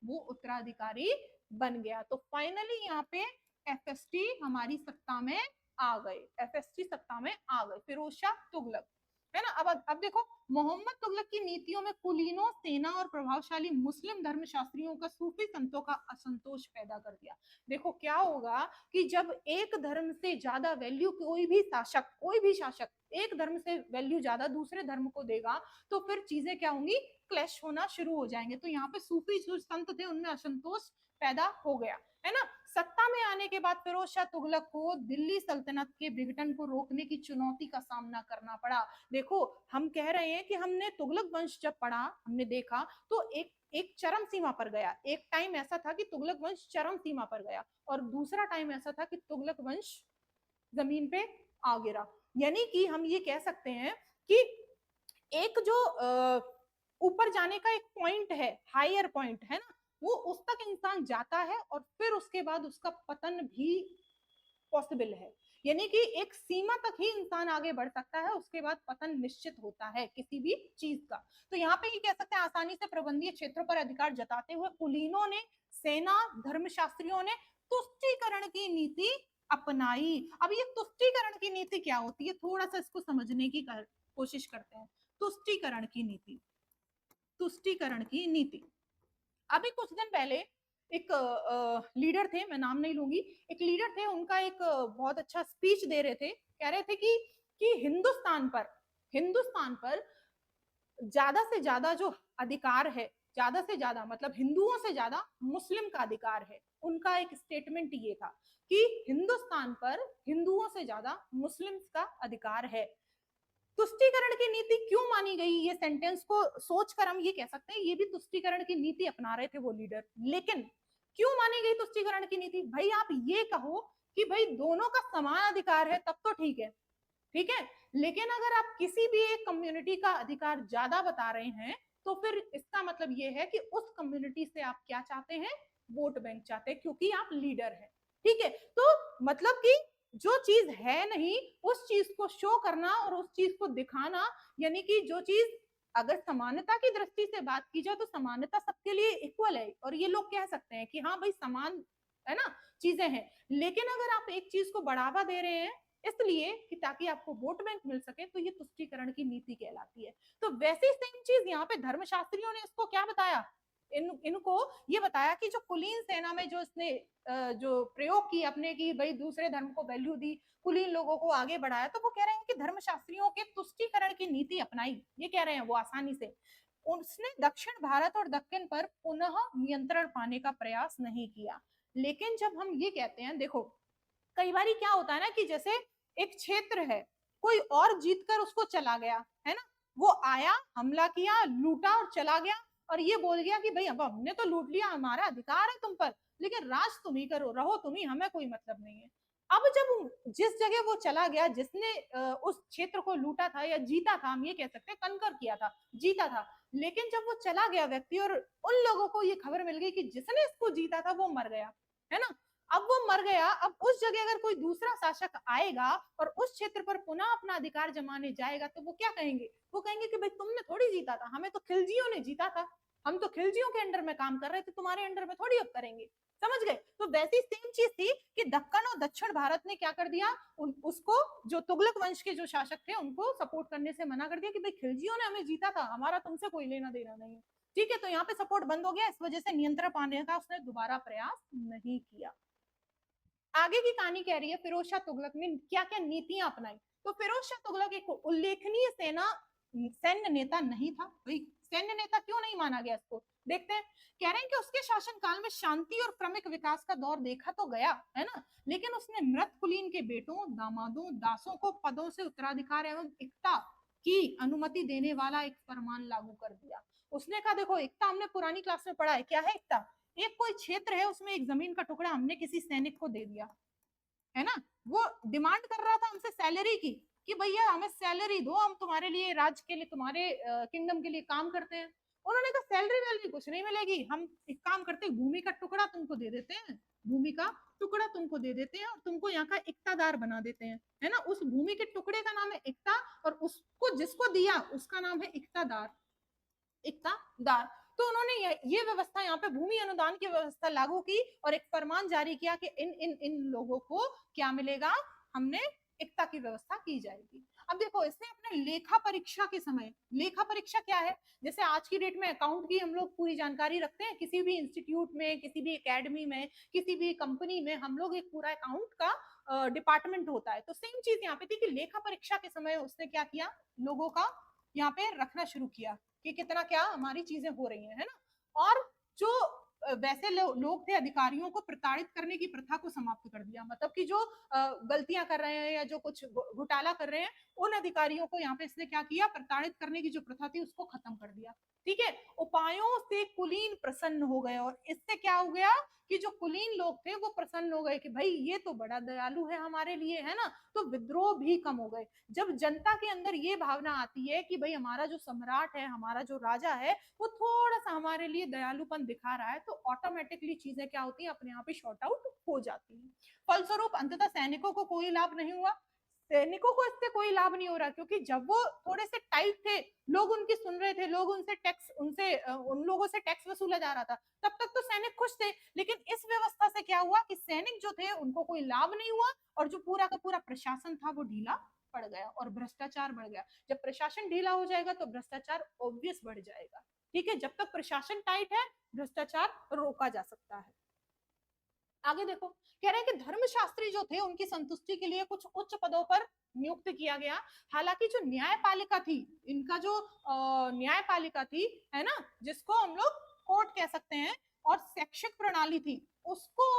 [SPEAKER 1] वो उत्तराधिकारी बन गया। तो फाइनली यहाँ पे एफएसटी हमारी सत्ता में आ गए, एफएसटी सत्ता में आ गए, फिरोज शाह तुगलक, है ना। अब देखो, मोहम्मद तुगलक की नीतियों में कुलीनों, सेना और प्रभावशाली मुस्लिम धर्मशास्त्रियों का सूफी संतों का असंतोष पैदा कर दिया। देखो क्या होगा कि जब एक धर्म से ज्यादा वैल्यू कोई भी शासक एक धर्म से वैल्यू ज्यादा दूसरे धर्म को देगा, तो फिर चीजें क्या होंगी? क्लैश होना शुरू हो जाएंगे। तो यहाँ पे सूफी जो संत थे उनमें असंतोष पैदा हो गया, है ना। सत्ता में आने के बाद फिरोज शाह तुगलक को दिल्ली सल्तनत के विघटन को रोकने की चुनौती का सामना करना पड़ा। देखो, हम कह रहे हैं कि हमने तुगलक वंश जब पढ़ा, हमने देखा तो एक चरम सीमा पर गया। एक टाइम ऐसा था कि तुगलक वंश चरम सीमा पर गया, और दूसरा टाइम ऐसा था कि तुगलक वंश जमीन पे आ गिरा। यानी कि हम ये कह सकते हैं कि एक जो ऊपर जाने का एक पॉइंट है, हायर पॉइंट है ना, वो उस तक इंसान जाता है, और फिर उसके बाद उसका पतन भी पॉसिबल है। यानी कि एक सीमा तक ही इंसान आगे बढ़ सकता है, उसके बाद पतन निश्चित होता है किसी भी चीज का। तो यहाँ पे ये कह सकते हैं, आसानी से प्रबंधीय क्षेत्रों पर अधिकार जताते हुए कुलीनों ने, सेना, धर्मशास्त्रियों ने तुष्टीकरण की नीति अपनाई। अब ये तुष्टीकरण की नीति क्या होती है, थोड़ा सा इसको समझने की कोशिश करते हैं। तुष्टीकरण की नीति, तुष्टीकरण की नीति। अभी कुछ दिन पहले एक लीडर थे, मैं नाम नहीं लूंगी, एक लीडर थे, उनका एक बहुत अच्छा स्पीच दे रहे थे, कह रहे थे कि हिंदुस्तान पर ज्यादा से ज्यादा जो अधिकार है, ज्यादा से ज्यादा मतलब हिंदुओं से ज्यादा मुस्लिम का अधिकार है। उनका एक स्टेटमेंट ये था कि हिंदुस्तान पर हिंदुओं से ज्यादा मुस्लिम का अधिकार है। तुष्टीकरण की नीति क्यों मानी गई, ये सेंटेंस को सोचकर हम ये कह सकते हैं ये भी तुष्टीकरण की नीति अपना रहे थे वो लीडर। लेकिन क्यों मानी गई तुष्टीकरण की नीति? भाई आप ये कहो कि भाई दोनों का समान अधिकार है तब तो ठीक है, ठीक है, लेकिन अगर आप किसी भी एक कम्युनिटी का अधिकार ज्यादा बता रहे हैं तो फिर इसका मतलब ये है कि उस कम्युनिटी से आप क्या चाहते हैं, वोट बैंक चाहते हैं, क्योंकि आप लीडर हैं। ठीक है, तो मतलब कि जो चीज है नहीं उस चीज को शो करना और उस चीज को दिखाना, यानी कि जो चीज अगर समानता की दृष्टि से बात की जाए तो समानता सबके लिए इक्वल है और ये लोग कह सकते हैं कि हाँ भाई समान है ना चीजें हैं। लेकिन अगर आप एक चीज को बढ़ावा दे रहे हैं इसलिए कि ताकि आपको वोट बैंक मिल सके तो ये तुष्टीकरण की नीति कहलाती है। तो वैसी सेम चीज यहाँ पे धर्मशास्त्रियों ने इसको क्या बताया, इनको ये बताया कि जो कुलीन सेना में जो इसने जो प्रयोग की अपने की भाई दूसरे धर्म को वैल्यू दी, कुलीन लोगों को आगे बढ़ाया, तो वो कह रहे हैं कि धर्मशास्त्रियों के तुष्टीकरण की नीति अपनाई, ये कह रहे हैं वो आसानी से। उसने दक्षिण भारत और दक्कन पर पुनः नियंत्रण पाने का प्रयास नहीं किया। लेकिन जब हम ये कहते हैं, देखो कई बार क्या होता है ना कि जैसे एक क्षेत्र है, कोई और जीत कर उसको चला गया है ना, वो आया हमला किया लूटा और चला गया और ये बोल गया कि भाई अब हमने तो लूट लिया, हमारा अधिकार है तुम पर, लेकिन राज तुम ही करो, रहो तुम ही, हमें कोई मतलब नहीं है। अब जब जिस जगह वो चला गया, जिसने उस क्षेत्र को लूटा था या जीता था, हम ये कह सकते हैं कनकर किया था, जीता था, लेकिन जब वो चला गया व्यक्ति और उन लोगों को ये खबर मिल गई कि जिसने इसको जीता था वो मर गया, है ना, अब वो मर गया, अब उस जगह अगर कोई दूसरा शासक आएगा और उस क्षेत्र पर पुनः अपना अधिकार जमाने जाएगा तो वो क्या कहेंगे, वो कहेंगे कि भाई तुमने थोड़ी जीता था, हमें तो खिलजियों ने जीता था, हम तो खिलजियों के अंडर में काम कर रहे थे, तुम्हारे अंडर में थोड़ी अब करेंगे। समझ गए? तो वैसी सेम चीज थी कि दक्कन और दक्षिण भारत ने क्या कर दिया, उसको जो तुगलक वंश के जो शासक थे उनको सपोर्ट करने से मना कर दिया कि भाई खिलजियों ने हमें जीता था, हमारा तुमसे कोई लेना देना नहीं है। ठीक है, तो यहाँ पे सपोर्ट बंद हो गया, इस वजह से नियंत्रण पाने का उसने दोबारा प्रयास नहीं किया। आगे की कहानी कह रही है फिरोज शाह तुगलक ने क्या क्या नीतियां अपनाई। तो फिरोज शाह तुगलक एक उल्लेखनीय सैन्य नेता नहीं था। भाई सैन्य नेता क्यों नहीं माना गया इसको, देखते हैं। कह रहे हैं कि उसके शासनकाल में शांति और क्रमिक विकास का दौर देखा तो गया है ना, लेकिन उसने मृत कुलीन के बेटों दामादों दासों को पदों से उत्तराधिकार एवं एकता की अनुमति देने वाला एक फरमान लागू कर दिया। उसने कहा देखो एकता हमने पुरानी क्लास में पढ़ा है, क्या है एकता, एक कोई क्षेत्र है उसमें एक जमीन का टुकड़ा हमने किसी सैनिक को दे दिया, है ना, वो डिमांड कर रहा था हमसे सैलरी की कि भैया हमें सैलरी दो, हम तुम्हारे लिए राज्य के लिए तुम्हारे किंगडम के लिए काम करते हैं। उन्होंने कहा सैलरी वैलरी कुछ नहीं मिलेगी, हम एक काम करते हैं भूमि का टुकड़ा तुमको दे देते हैं, भूमि का टुकड़ा तुमको दे देते हैं और तुमको यहाँ का इक्तादार बना देते हैं, है ना, उस भूमि के टुकड़े का नाम है इक्ता और उसको जिसको दिया उसका नाम है इक्तादार, इक्तादार। तो उन्होंने ये व्यवस्था यहाँ पे भूमि अनुदान की व्यवस्था लागू की और एक फरमान जारी किया कि इन इन इन लोगों को क्या मिलेगा, हमने एकता की व्यवस्था की जाएगी। अब देखो इसने अपने लेखा परीक्षा के समय, लेखा परीक्षा क्या है, जैसे आज की डेट में अकाउंट की हम लोग पूरी जानकारी रखते हैं, किसी भी इंस्टीट्यूट में, किसी भी एकेडमी में, किसी भी कंपनी में हम लोग एक पूरा अकाउंट का डिपार्टमेंट होता है। तो सेम चीज यहाँ पे थी कि लेखा परीक्षा के समय उसने क्या किया, लोगों का यहाँ पे रखना शुरू किया कि कितना क्या हमारी चीजें हो रही हैं, है ना, और जो वैसे लोग थे अधिकारियों को प्रताड़ित करने की प्रथा को समाप्त कर दिया, मतलब कि जो गलतियां कर रहे हैं या जो कुछ घोटाला कर रहे हैं उन अधिकारियों को यहाँ पे इसने क्या किया, प्रताड़ित करने की जो प्रथा थी उसको खत्म कर दिया। ठीक है, उपायों से कुलीन प्रसन्न हो गए और इससे क्या हो गया कि जो कुलीन लोग थे वो प्रसन्न हो गए कि भाई ये तो बड़ा दयालु है हमारे लिए, है ना, तो विद्रोह भी कम हो गए। जब जनता के अंदर ये भावना आती है कि भाई हमारा जो सम्राट है, हमारा जो राजा है वो थोड़ा सा हमारे लिए दयालुपन दिखा रहा है, तो ऑटोमेटिकली चीजें क्या होती हैं, अपने आप ही शॉर्ट आउट हो जाती हैं। फलस्वरूप अंततः सैनिकों को कोई लाभ नहीं हुआ, सैनिकों को इससे कोई लाभ नहीं हो रहा, क्योंकि जब वो थोड़े से टाइट थे, लोग उनकी सुन रहे थे, लोग उनसे टैक्स उन लोगों से टैक्स वसूला जा रहा था, तब तक तो सैनिक खुश थे। लेकिन इस व्यवस्था से क्या हुआ कि सैनिक जो थे उनको कोई लाभ नहीं हुआ, और जो पूरा का पूरा प्रशासन था वो ढीला पड़ गया और भ्रष्टाचार बढ़ गया। जब प्रशासन ढीला हो जाएगा तो भ्रष्टाचार ऑब्वियस बढ़ जाएगा। ठीक है, जब तक प्रशासन टाइट है भ्रष्टाचार रोका जा सकता है। आगे देखो, कह रहे हैं कि धर्मशास्त्री जो थे उनकी संतुष्टि के लिए कुछ उच्च पदों पर नियुक्त किया गया। हालांकि जो न्यायपालिका थी, इनका जो न्यायपालिका थी, है ना, जिसको हम लोग कोर्ट कह सकते हैं, और शैक्षिक प्रणाली थी, उसको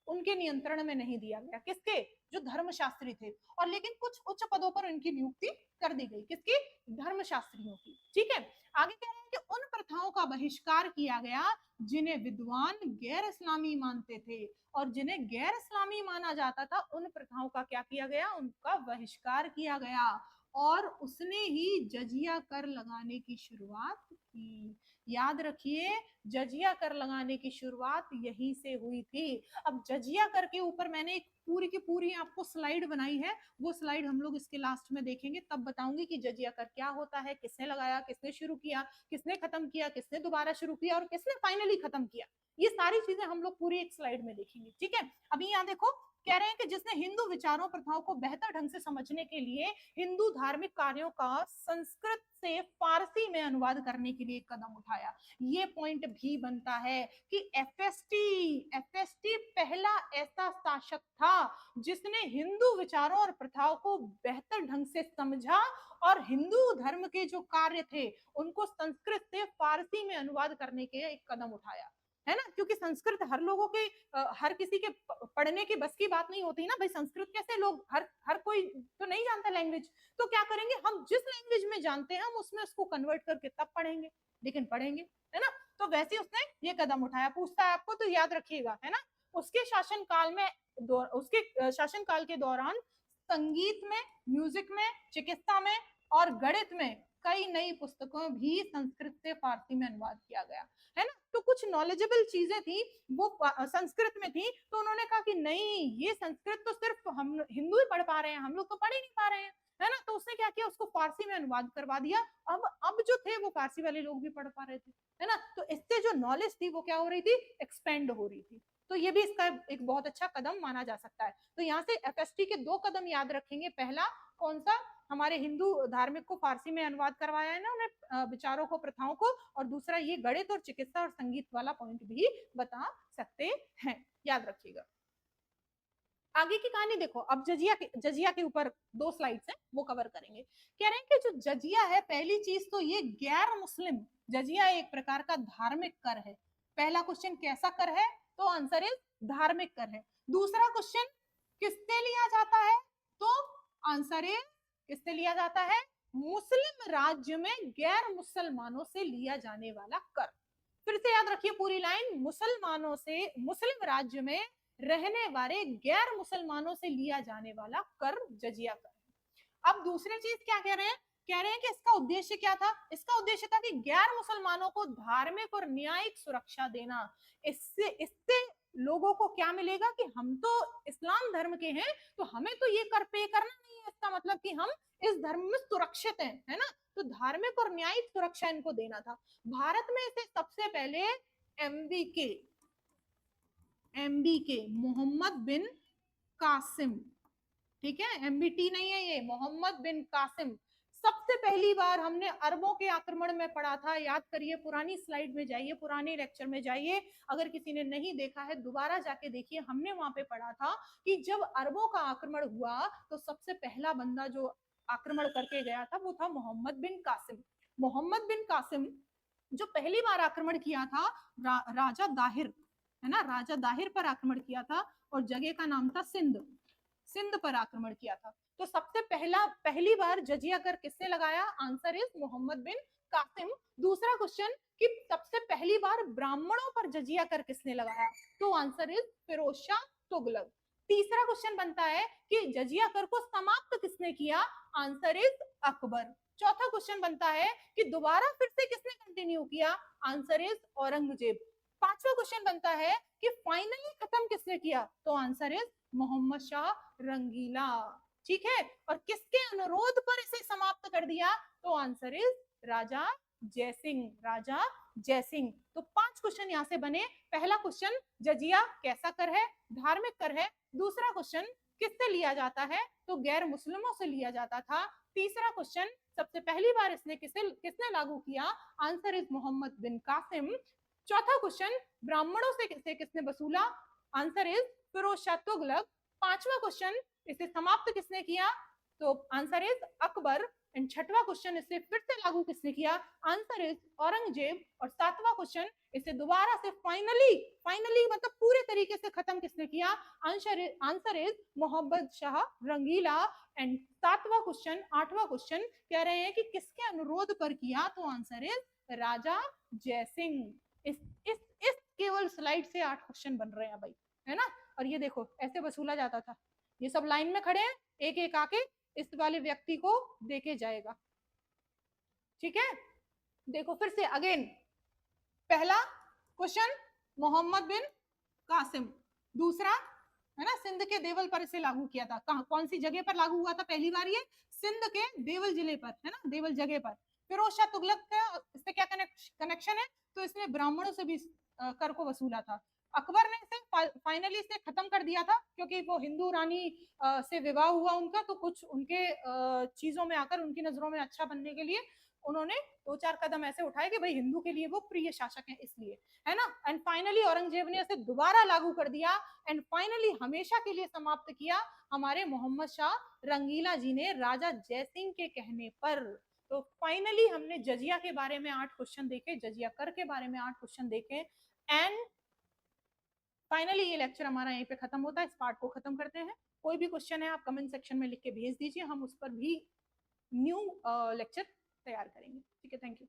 [SPEAKER 1] उनके नियंत्रण में नहीं दिया गया। किसके? जो धर्मशास्त्री थे। और लेकिन कुछ उच्च पदों पर उनकी नियुक्ति कर दी गई। किसकी? धर्मशास्त्रियों की। ठीक है, आगे कह रहे हैं कि उन प्रथाओं का बहिष्कार किया गया जिन्हें विद्वान गैर इस्लामी मानते थे, और जिन्हें गैर इस्लामी माना जाता था उन प्रथाओं का क्या किया गया? उनका बहिष्कार किया गया। और उसने ही जजिया कर लगाने की शुरुआत की। याद रखिए, जजिया कर लगाने की शुरुआत यहीं से हुई थी। अब जजिया कर के ऊपर मैंने एक पूरी की पूरी आपको स्लाइड बनाई है, वो स्लाइड हम लोग इसके लास्ट में देखेंगे, तब बताऊंगी कि जजिया कर क्या होता है, किसने लगाया, किसने शुरू किया, किसने खत्म किया, किसने दोबारा शुरू किया, और किसने फाइनली खत्म किया। ये सारी चीजें हम लोग पूरी एक स्लाइड में देखेंगे। ठीक है, अभी यहाँ देखो, कह रहे हैं कि जिसने हिंदू विचारों प्रथाओं को बेहतर ढंग से समझने के लिए हिंदू धार्मिक कार्यों का संस्कृत से फारसी में अनुवाद करने के लिए एक कदम उठाया। ये पॉइंट भी बनता है कि एफएसटी पहला ऐसा शासक था जिसने हिंदू विचारों और प्रथाओं को बेहतर ढंग से समझा और हिंदू धर्म के जो कार्य थे उनको संस्कृत से फारसी में अनुवाद करने के एक कदम उठाया, है ना। क्योंकि संस्कृत हर लोगों के हर किसी के पढ़ने की बस की बात नहीं होती ना भाई। संस्कृत कैसे लोग हर कोई तो नहीं जानता लैंग्वेज, तो क्या करेंगे हम, जिस लैंग्वेज में जानते हैं हम उसमें उसको कन्वर्ट करके तब पढ़ेंगे, लेकिन पढ़ेंगे, है ना। तो वैसे उसने ये कदम उठाया। पूछता है आपको तो याद रखिएगा, है ना। उसके शासनकाल में उसके शासनकाल के दौरान संगीत में, म्यूजिक में, चिकित्सा में और गणित में कई नई पुस्तकों भी संस्कृत से फारसी में अनुवाद किया गया, है ना। तो कुछ नॉलेजेबल चीजें थी वो संस्कृत में थी, तो उन्होंने कहा कि नहीं, ये संस्कृत तो सिर्फ हम हिंदू ही पढ़ पा रहे हैं, हम लोग तो पढ़ ही नहीं पा रहे हैं, है ना। तो उसने क्या किया, उसको फारसी में अनुवाद करवा दिया। अब जो थे वो फारसी वाले लोग भी पढ़ पा रहे थे, है ना। तो इससे जो नॉलेज थी वो क्या हो रही थी, एक्सपेंड हो रही थी। तो ये भी इसका एक बहुत अच्छा कदम माना जा सकता है। तो यहाँ से एफएसटी के दो कदम याद रखेंगे। पहला कौन सा, हमारे हिंदू धार्मिक को फारसी में अनुवाद करवाया है ना उन्हें, विचारों को, प्रथाओं को। और दूसरा ये गणित और चिकित्सा और संगीत वाला पॉइंट भी बता सकते हैं, याद रखिएगा। आगे की कहानी देखो। अब जजिया के ऊपर दो स्लाइड्स हैं, वो कवर करेंगे। कह रहे हैं कि जो जजिया है, पहली चीज तो ये गैर मुस्लिम, जजिया एक प्रकार का धार्मिक कर है। पहला क्वेश्चन कैसा कर है, तो आंसर इज धार्मिक कर है। दूसरा क्वेश्चन किससे लिया जाता है, तो आंसर इज किससे लिया जाता है, मुस्लिम राज्य में गैर मुसलमानों से लिया जाने वाला कर। फिर से याद रखिए पूरी लाइन, मुसलमानों से, मुस्लिम राज्य में रहने वाले गैर मुसलमानों से लिया जाने वाला कर जजिया कर है। अब दूसरी चीज क्या कह रहे हैं, कह रहे हैं कि इसका उद्देश्य क्या था, इसका उद्देश्य था कि गैर मुसलमानों को धार्मिक और न्यायिक सुरक्षा देना। इससे इससे लोगों को क्या मिलेगा कि हम तो इस्लाम धर्म के हैं, तो हमें तो ये कर पे करना नहीं है, इसका मतलब कि हम इस धर्म में सुरक्षित हैं, है ना। तो धार्मिक और न्यायिक सुरक्षा इनको देना था। भारत में इसे सबसे पहले एमबीके मोहम्मद बिन कासिम, ठीक है, एमबीटी नहीं है ये, मोहम्मद बिन कासिम। सबसे पहली बार हमने अरबों के आक्रमण में पढ़ा था, याद करिए, पुरानी स्लाइड में जाइए, पुराने लेक्चर में जाइए, अगर किसी ने नहीं देखा है दोबारा जाके देखिए। हमने वहां पे पढ़ा था कि जब अरबों का आक्रमण हुआ तो सबसे पहला बंदा जो आक्रमण करके गया था वो था मोहम्मद बिन कासिम। मोहम्मद बिन कासिम जो पहली बार आक्रमण किया था राजा दाहिर, है ना, राजा दाहिर पर आक्रमण किया था, और जगह का नाम था सिंध पर आक्रमण किया था। तो सबसे पहली बार जजिया कर किसने लगाया, आंसर इज मोहम्मद बिन कासिम। दूसरा क्वेश्चन कि सबसे पहली बार ब्राह्मणों पर जजिया कर किसने लगाया, तो आंसर इज फिरोज शाह तुगलक। तीसरा क्वेश्चन बनता है कि जजिया कर को समाप्त किसने किया, आंसर इज अकबर। चौथा क्वेश्चन बनता है कि दोबारा फिर से किसने कंटिन्यू किया, आंसर इज औरंगजेब। पांचवा क्वेश्चन बनता है कि फाइनली खत्म किसने किया, तो आंसर इज मोहम्मद शाह रंगीला। ठीक है, और किसके अनुरोध पर इसे समाप्त कर दिया? तो आंसर इज राजा जयसिंह, राजा जयसिंह। तो 5 क्वेश्चन यहाँ से बने। पहला क्वेश्चन, जजिया कैसा कर है? धार्मिक कर है। दूसरा क्वेश्चन, किससे लिया जाता है? तो गैर मुस्लिमों से लिया जाता था। तीसरा क्वेश्चन, सबसे पहली बार इसने किसने लागू किया? Answer is Mohammed bin Qasim. चौथा क्वेश्चन, ब्राह्मणों से किसने वसूला? Answer is Firoz Shah Tughlaq. पांचवा क्वेश्चन, इसे समाप्त किसने किया? तो आंसर इज अकबर। एंड छठवां क्वेश्चन, इसे फिर से लागू किसने किया? Answer is Aurangzeb. और सातवां क्वेश्चन, इसे दोबारा से फाइनली मतलब पूरे तरीके से खत्म किसने किया? Answer is Mohammad Shah Rangila. And सातवां क्वेश्चन, आठवां क्वेश्चन कह रहे हैं कि किसके अनुरोध पर किया? तो आंसर इज राजा जयसिंह। इस केवल स्लाइड से 8 क्वेश्चन बन रहे हैं भाई, है ना। और ये देखो ऐसे वसूला जाता था, ये सब लाइन में खड़े हैं, एक एक आके इस वाले व्यक्ति को देके जाएगा, ठीक है। देखो फिर से अगेन, पहला क्वेश्चन मोहम्मद बिन कासिम, दूसरा है ना सिंध के देवल पर इसे लागू किया था। कहां, कौन सी जगह पर लागू हुआ था पहली बार? ये सिंध के देवल जिले पर, है ना, देवल जगह पर। फिरोज शाह तुगलक का इससे क्या कनेक्शन है? तो इसने ब्राह्मणों से भी कर को वसूला था। अकबर ने इसे फाइनली इसे खत्म कर दिया था, क्योंकि वो हिंदू रानी से विवाह हुआ उनका, तो कुछ उनके चीजों में आकर उनकी नजरों में अच्छा बनने के लिए उन्होंने 2-4 कदम ऐसे उठाए कि भाई हिंदू के लिए वो प्रिय शासक हैं इसलिए, है ना। एंड फाइनली औरंगजेब ने इसे दोबारा लागू कर दिया एंड फाइनली हमेशा के लिए समाप्त किया हमारे मोहम्मद शाह रंगीला जी ने, राजा जयसिंह के कहने पर। तो फाइनली हमने जजिया के बारे में 8 क्वेश्चन देखे, जजिया कर के बारे में 8 क्वेश्चन देखे। एंड फाइनली ये लेक्चर हमारा यहीं पे खत्म होता है, इस पार्ट को खत्म करते हैं। कोई भी क्वेश्चन है आप कमेंट सेक्शन में लिख के भेज दीजिए, हम उस पर भी न्यू लेक्चर तैयार करेंगे, ठीक है। Thank you.